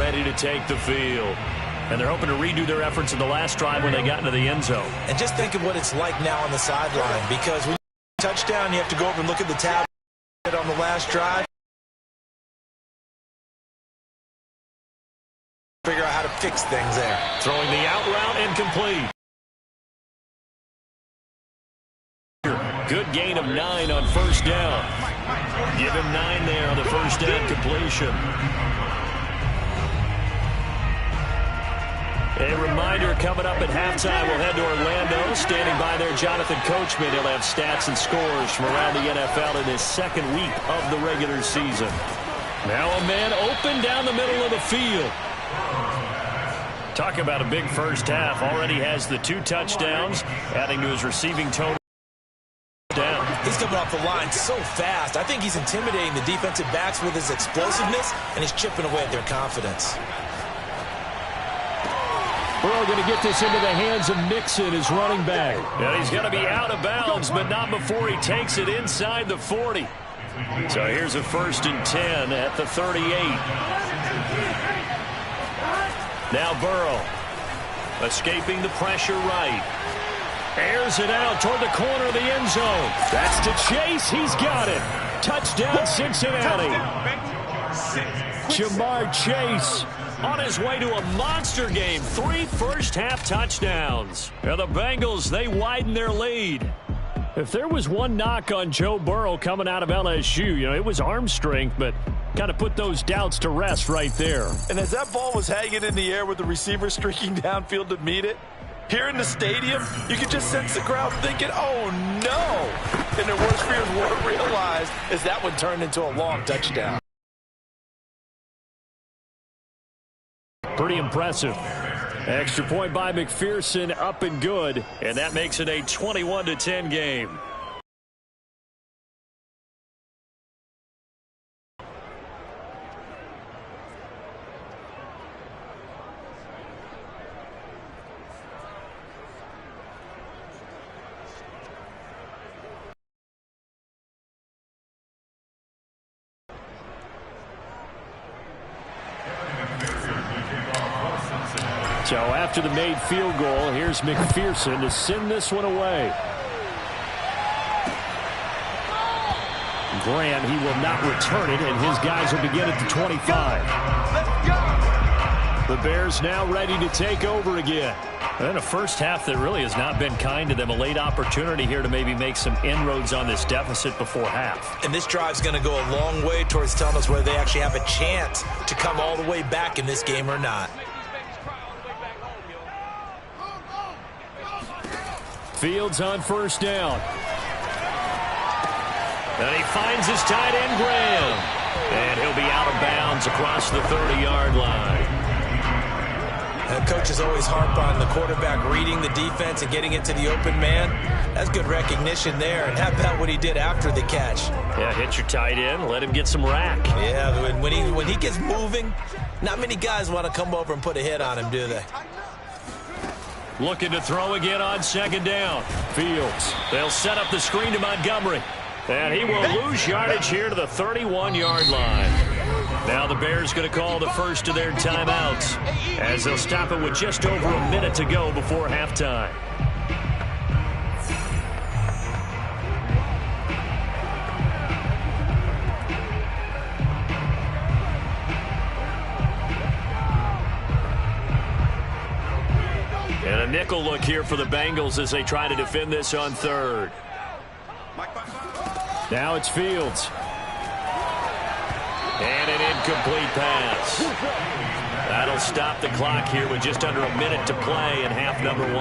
ready to take the field. And they're hoping to redo their efforts in the last drive when they got into the end zone. And just think of what it's like now on the sideline, because when you touchdown, you have to go over and look at the tab on the last drive. Figure out how to fix things there. Throwing the out route incomplete. Good gain of 9 on first down. Give him 9 there on the first down completion. A reminder, coming up at halftime, we'll head to Orlando. Standing by there, Jonathan Coachman. He'll have stats and scores from around the NFL in his second week of the regular season. Now a man open down the middle of the field. Talk about a big first half. Already has the 2 touchdowns, adding to his receiving total. He's coming off the line so fast. I think he's intimidating the defensive backs with his explosiveness, and he's chipping away at their confidence. Burrow going to get this into the hands of Mixon, his running back. And he's going to be out of bounds, but not before he takes it inside the 40. So here's a 1st and 10 at the 38. Now Burrow escaping the pressure right. Airs it out toward the corner of the end zone. That's to Chase. He's got it. Touchdown, Cincinnati. Jamar Chase on his way to a monster game. 3 first-half touchdowns. Now the Bengals, they widen their lead. If there was one knock on Joe Burrow coming out of LSU, it was arm strength, but kind of put those doubts to rest right there. And as that ball was hanging in the air with the receiver streaking downfield to meet it, here in the stadium, you could just sense the crowd thinking, oh, no. And their worst fears weren't realized as that one turned into a long touchdown. Pretty impressive. Extra point by McPherson, up and good. And that makes it a 21-10 game. So after the made field goal, here's McPherson to send this one away. Graham, he will not return it, and his guys will begin at the 25. The Bears now ready to take over again. And a first half that really has not been kind to them. A late opportunity here to maybe make some inroads on this deficit before half. And this drive's going to go a long way towards telling us whether they actually have a chance to come all the way back in this game or not. Fields on first down. And he finds his tight end, Graham. And he'll be out of bounds across the 30-yard line. And coaches always harp on the quarterback reading the defense and getting it to the open man. That's good recognition there. And how about what he did after the catch? Yeah, hit your tight end, let him get some rack. Yeah, when he gets moving, not many guys want to come over and put a hit on him, do they? Looking to throw again on second down. Fields. They'll set up the screen to Montgomery. And he will lose yardage here to the 31-yard line. Now the Bears going to call the first of their timeouts as they'll stop it with just over a minute to go before halftime. And a nickel look here for the Bengals as they try to defend this on third. Now it's Fields. And an incomplete pass. That'll stop the clock here with just under a minute to play in half number 1.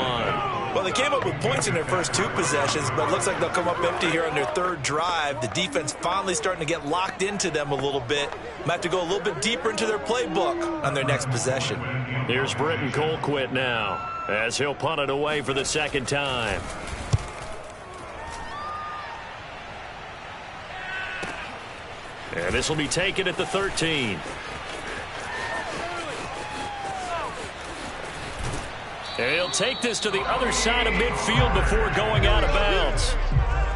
Well, they came up with points in their first 2 possessions, but it looks like they'll come up empty here on their third drive. The defense finally starting to get locked into them a little bit. Might have to go a little bit deeper into their playbook on their next possession. Here's Britton Colquitt now as he'll punt it away for the second time. And this will be taken at the 13. And he'll take this to the other side of midfield before going out of bounds.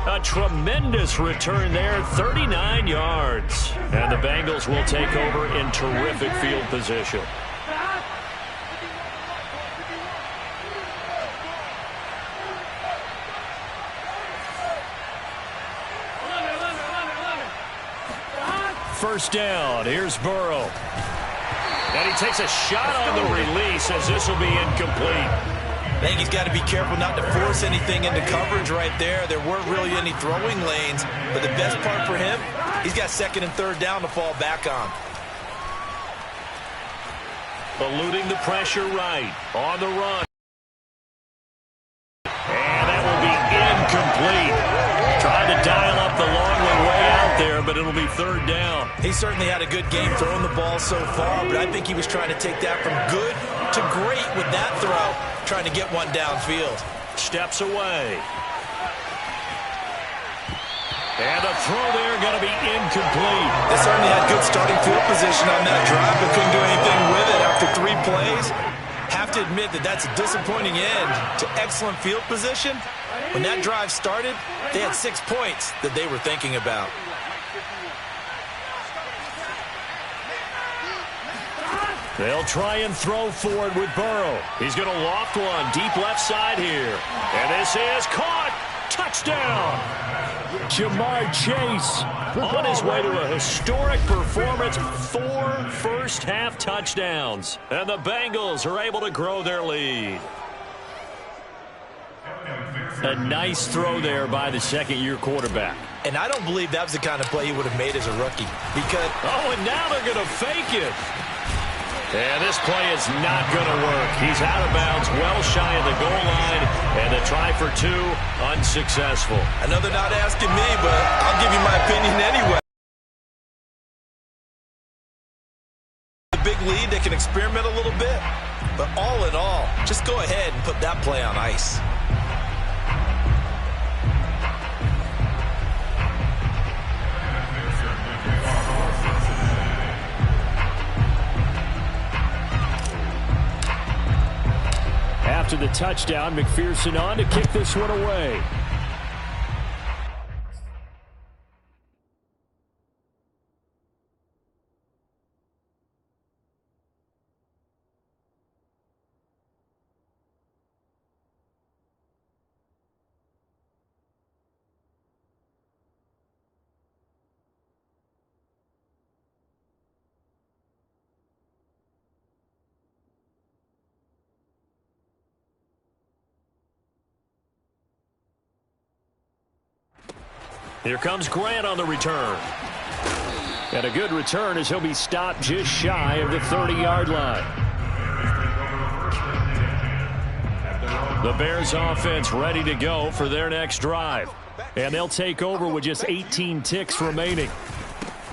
A tremendous return there, 39 yards. And the Bengals will take over in terrific field position. First down, here's Burrow. And he takes a shot on the release as this will be incomplete. I think he's got to be careful not to force anything into coverage right there. There weren't really any throwing lanes, but the best part for him, he's got second and third down to fall back on. Eluding the pressure right, on the run. And that will be incomplete. Trying to dial up the long one way out there, but it'll be third down. He certainly had a good game throwing the ball so far, but I think he was trying to take that from good to great with that throw, trying to get one downfield. Steps away. And the throw there going to be incomplete. They certainly had good starting field position on that drive, but couldn't do anything with it after 3 plays. Have to admit that that's a disappointing end to excellent field position. When that drive started, they had 6 points that they were thinking about. They'll try and throw forward with Burrow. He's going to loft one deep left side here. And this is caught. Touchdown. Jamar Chase on his way to a historic performance. 4 first-half touchdowns. And the Bengals are able to grow their lead. A nice throw there by the second-year quarterback. And I don't believe that was the kind of play he would have made as a rookie. Because oh, and now they're going to fake it. And this play is not going to work. He's out of bounds, well shy of the goal line, and the try for 2, unsuccessful. I know they're not asking me, but I'll give you my opinion anyway. The big lead, they can experiment a little bit, but all in all, just go ahead and put that play on ice. After the touchdown, McPherson on to kick this one away. Here comes Grant on the return. And a good return as he'll be stopped just shy of the 30-yard line. The Bears offense ready to go for their next drive. And they'll take over with just 18 ticks remaining.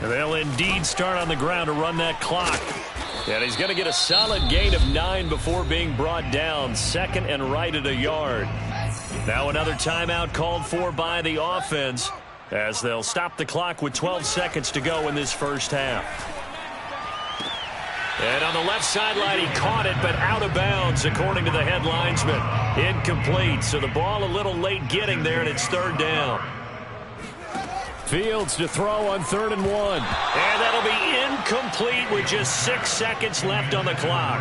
And they'll indeed start on the ground to run that clock. And he's going to get a solid gain of 9 before being brought down. Second and right at a yard. Now another timeout called for by the offense, as they'll stop the clock with 12 seconds to go in this first half. And on the left sideline, he caught it, but out of bounds, according to the head linesman. Incomplete, so the ball a little late getting there, and it's third down. Fields to throw on 3rd and 1. And that'll be incomplete with just 6 seconds left on the clock.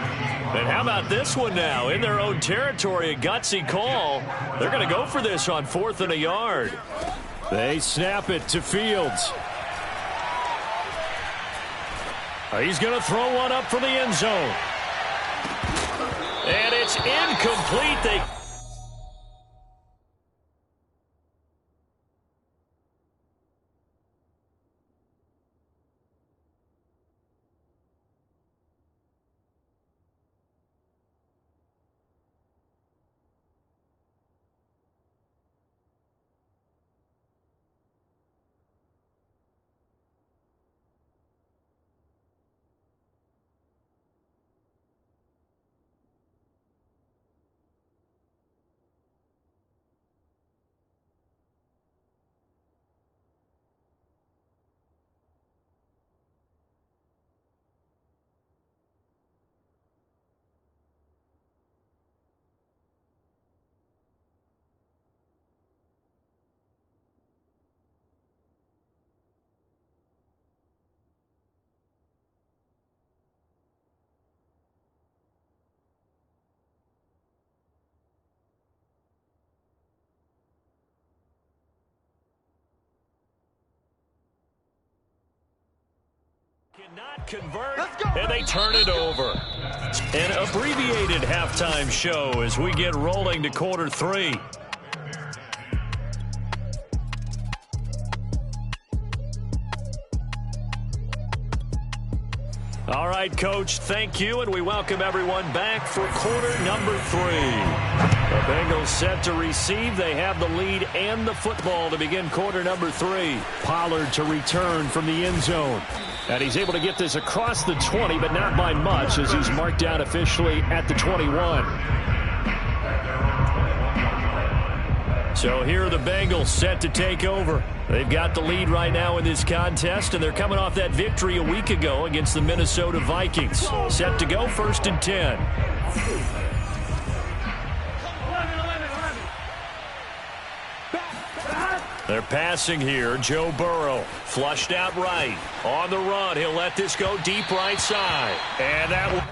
And how about this one now? In their own territory, a gutsy call. They're going to go for this on 4th and a yard. They snap it to Fields. He's going to throw one up from the end zone. And it's incomplete. Cannot convert, and they turn it over. An abbreviated halftime show as we get rolling to quarter three. All right, Coach, thank you, and we welcome everyone back for quarter number three. The Bengals set to receive. They have the lead and the football to begin quarter number three. Pollard to return from the end zone. And he's able to get this across the 20, but not by much as he's marked down officially at the 21. So here are the Bengals set to take over. They've got the lead right now in this contest, and they're coming off that victory a week ago against the Minnesota Vikings. Set to go 1st and 10. They're passing here. Joe Burrow flushed out right. On the run, he'll let this go deep right side. And that will...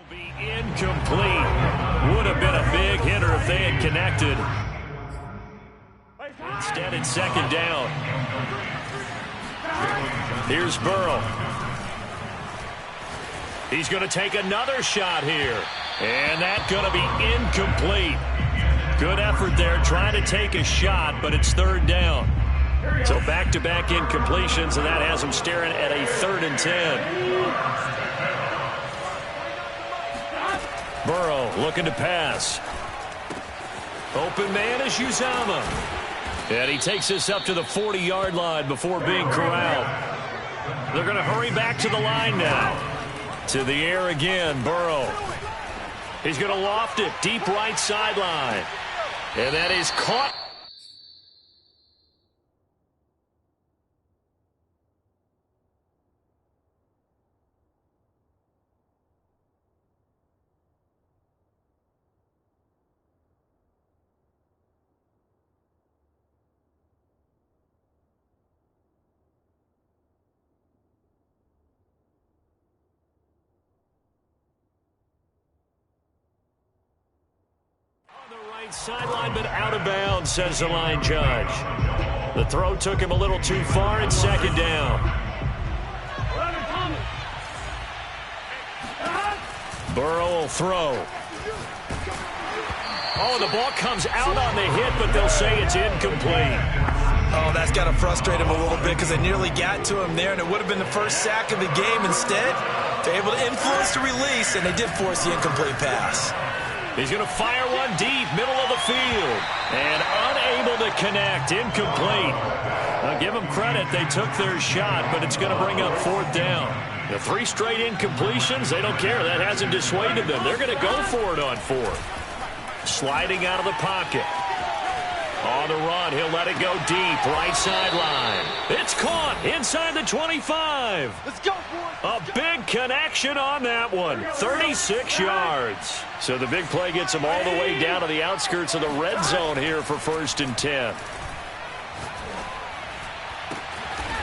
be incomplete. Would have been a big hitter if they had connected. Instead, it's 2nd down. Here's Burrow. He's going to take another shot here. And that's going to be incomplete. Good effort there trying to take a shot, but it's 3rd down. So back-to-back incompletions, and that has him staring at a 3rd and 10. Burrow looking to pass. Open man is Uzama. And he takes this up to the 40-yard line before being corralled. They're going to hurry back to the line now. To the air again, Burrow. He's going to loft it deep right sideline. And that is caught. Sideline, but out of bounds, says the line judge. The throw took him a little too far. It's 2nd down. Burrow will throw. Oh, the ball comes out on the hit, but they'll say it's incomplete. Oh, that's got to frustrate him a little bit because they nearly got to him there, and it would have been the first sack of the game. Instead, they're able to influence the release, and they did force the incomplete pass. He's going to fire one deep, middle of the field, and unable to connect, incomplete. I'll give them credit. They took their shot, but it's going to bring up fourth down. The 3 straight incompletions, they don't care. That hasn't dissuaded them. They're going to go for it on fourth. Sliding out of the pocket. On the run, he'll let it go deep, right sideline. It's caught inside the 25. Let's go, boys. A big connection on that one, 36 yards. So the big play gets him all the way down to the outskirts of the red zone here for 1st and 10.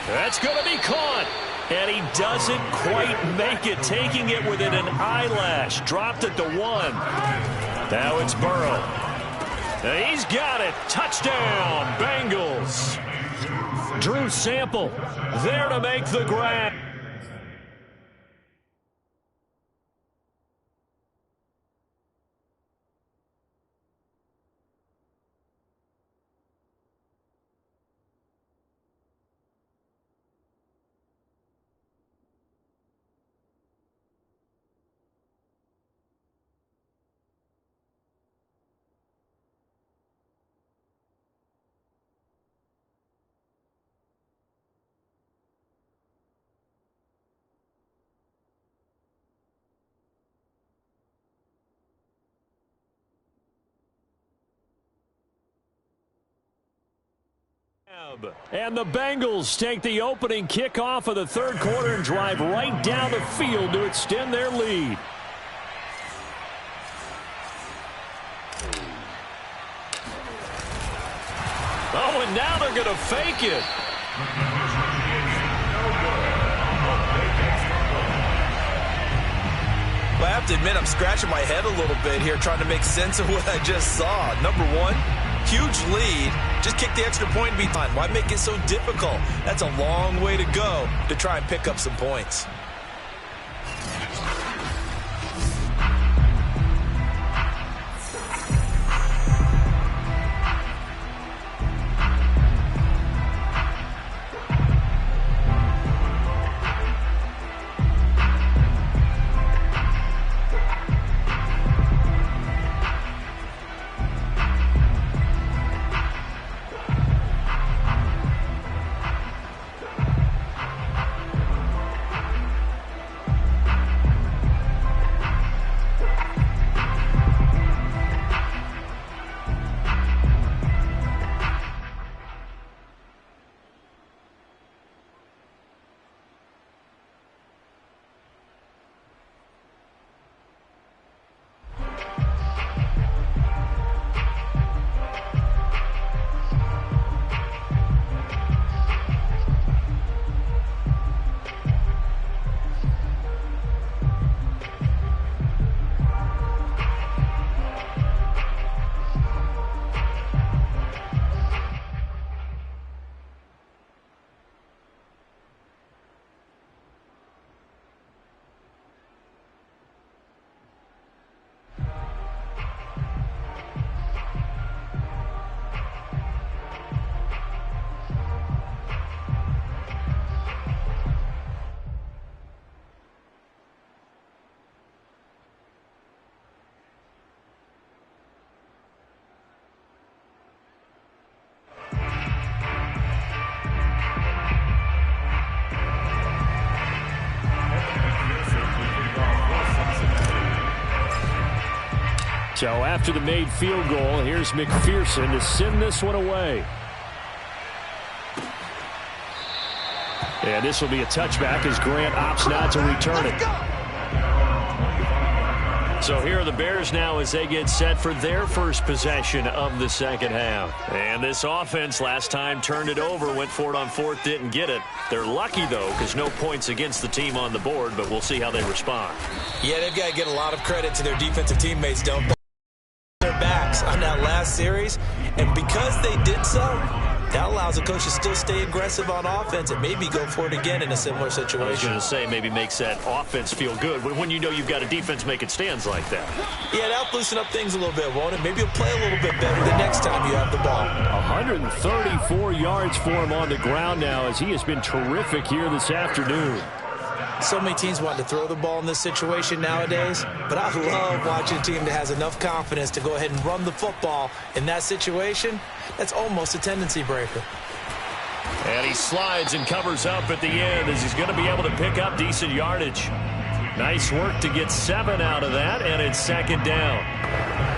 That's going to be caught. And he doesn't quite make it, taking it within an eyelash. Dropped it to 1. Now it's Burrow. He's got it. Touchdown, Bengals. Drew Sample there to make the grab. And the Bengals take the opening kickoff of the third quarter and drive right down the field to extend their lead. Oh, and now they're going to fake it. Well, I have to admit, I'm scratching my head a little bit here trying to make sense of what I just saw. Number one, huge lead. Just kick the extra point and be done. Why make it so difficult? That's a long way to go to try and pick up some points. So after the made field goal, here's McPherson to send this one away. And this will be a touchback as Grant opts not to return it. So here are the Bears now as they get set for their first possession of the second half. And this offense last time turned it over, went for it on fourth, didn't get it. They're lucky, though, because no points against the team on the board, but we'll see how they respond. Yeah, they've got to get a lot of credit to their defensive teammates, don't they? Their backs on that last series, and because they did so, That allows the coach to still stay aggressive on offense and maybe go for it again in a similar I was situation. going to say maybe makes that offense feel good when you know you've got a defense making stands like that. Yeah, that'll loosen up things a little bit, won't it? Maybe you'll play a little bit better the next time you have the ball. 134 yards for him on the ground now as he has been terrific here this afternoon. So many teams want to throw the ball in this situation nowadays, but I love watching a team that has enough confidence to go ahead and run the football in that situation. That's almost a tendency breaker. And he slides and covers up at the end as he's going to be able to pick up decent yardage. Nice work to get 7 out of that, and it's second down.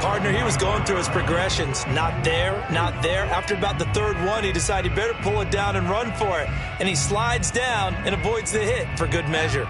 Partner, he was going through his progressions. Not there, not there. After about the third one, he decided he better pull it down and run for it. And he slides down and avoids the hit for good measure.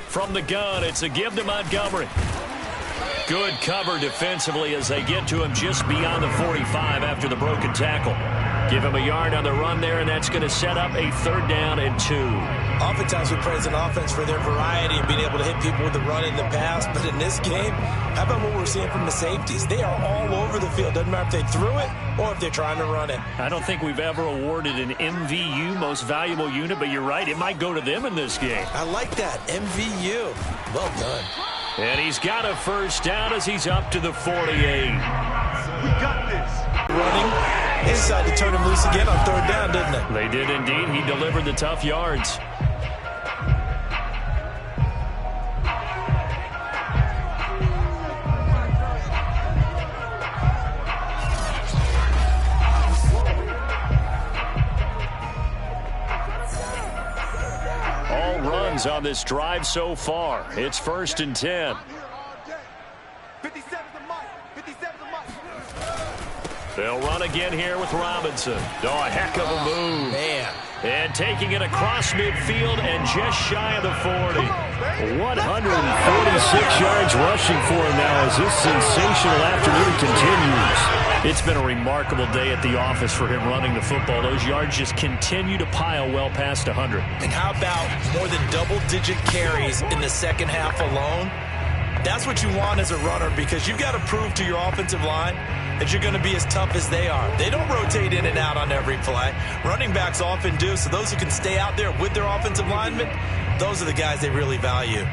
From the gun, it's a give to Montgomery. Good cover defensively as they get to him just beyond the 45 after the broken tackle. Give him a yard on the run there, and that's going to set up a 3rd down and 2. Oftentimes we praise an offense for their variety and being able to hit people with the run and the pass. But in this game, how about what we're seeing from the safeties? They are all over the field. Doesn't matter if they threw it or if they're trying to run it. I don't think we've ever awarded an MVU, most valuable unit, but you're right. It might go to them in this game. I like that. MVU. Well done. And he's got a 1st down as he's up to the 48. We got this. Running. They decided to turn him loose again on 3rd down, didn't they? They did indeed. He delivered the tough yards. All runs on this drive so far. It's 1st and 10. 57 to Mike. 57 to Mike. They'll run again here with Robinson. Oh, a heck of a move. Man. And taking it across midfield and just shy of the 40. 146 yards rushing for him now as this sensational afternoon continues. It's been a remarkable day at the office for him running the football. Those yards just continue to pile well past 100. And how about more than double-digit carries in the second half alone? That's what you want as a runner because you've got to prove to your offensive line that you're going to be as tough as they are. They don't rotate in and out on every play. Running backs often do, so those who can stay out there with their offensive linemen, those are the guys they really value.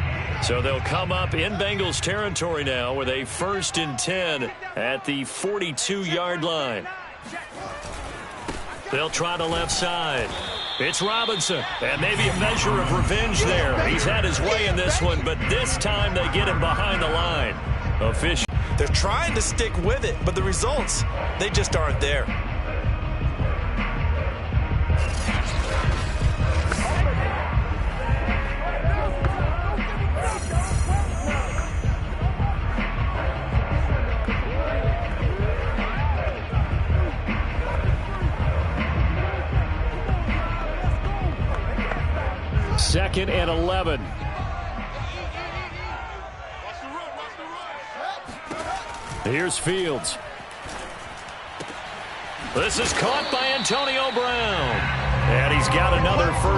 So they'll come up in Bengals territory now with a 1st and 10 at the 42-yard line. They'll try the left side. It's Robinson, and maybe a measure of revenge there. He's had his way in this one, but this time they get him behind the line. Official. They're trying to stick with it, but the results, they just aren't there. Second and 11. Here's Fields. This is caught by Antonio Brown. And he's got another 1st